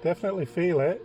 Definitely feel it.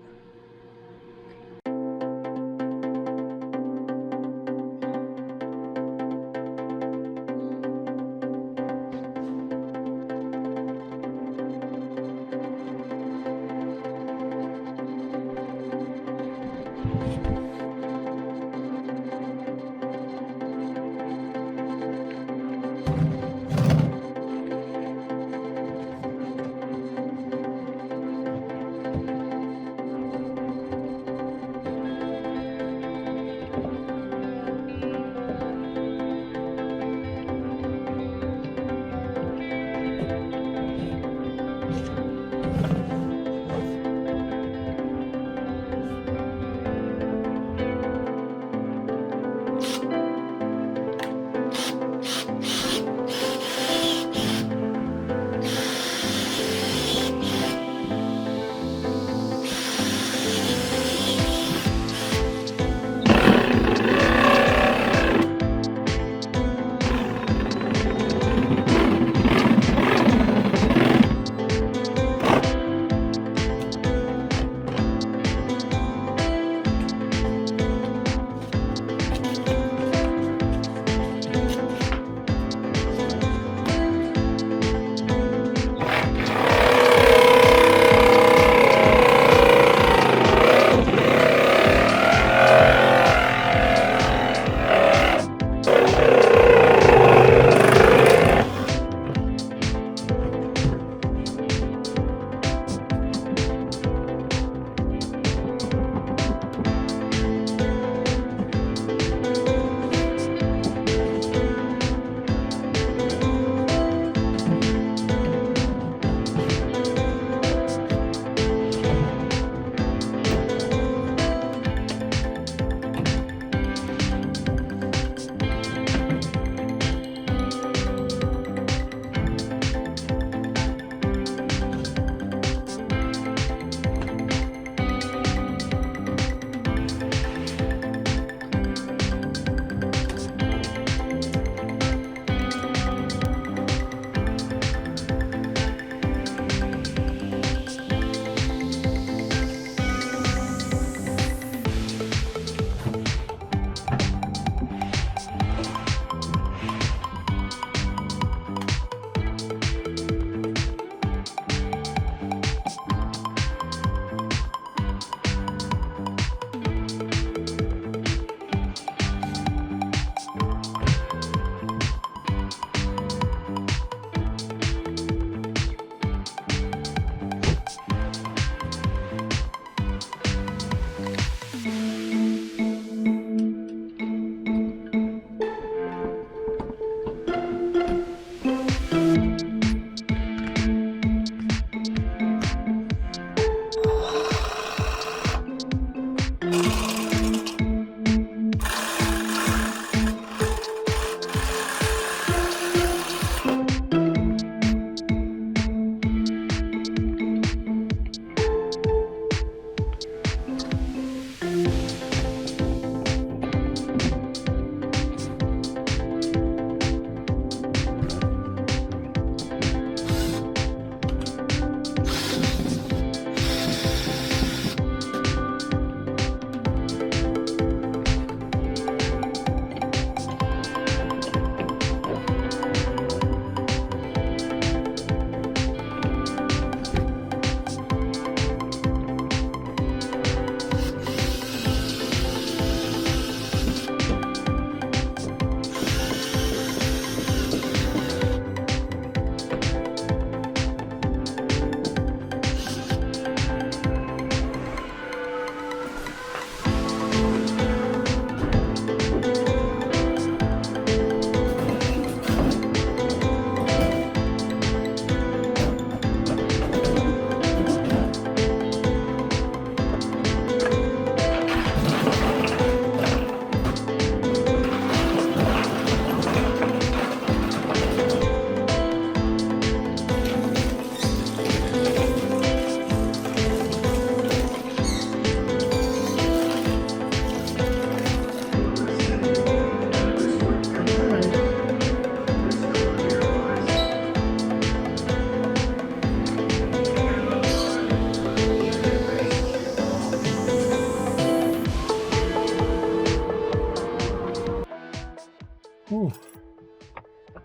Ooh.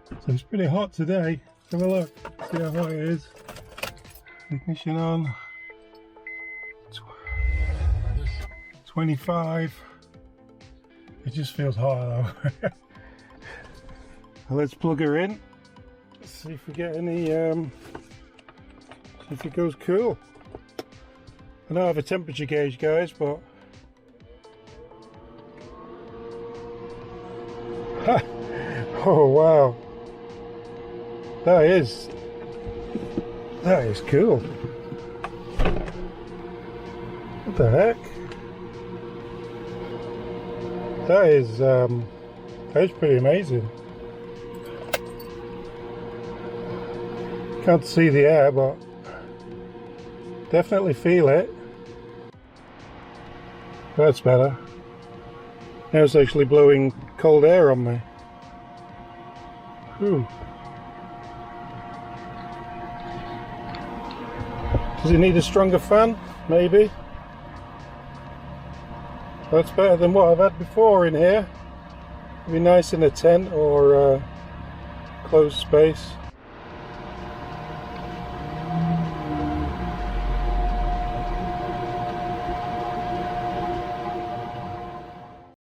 So it's pretty hot today. Have a look, see how hot it is. Ignition on. 25. It just feels hot though. Let's plug her in. See if we get any, see if it goes cool. I don't have a temperature gauge, guys, but oh wow, that is cool. What the heck? That is pretty amazing. Can't see the air, but definitely feel it. That's better. Now it's actually blowing cold air on me. Whew. Does it need a stronger fan? Maybe. That's better than what I've had before in here. It'd be nice in a tent or a closed space.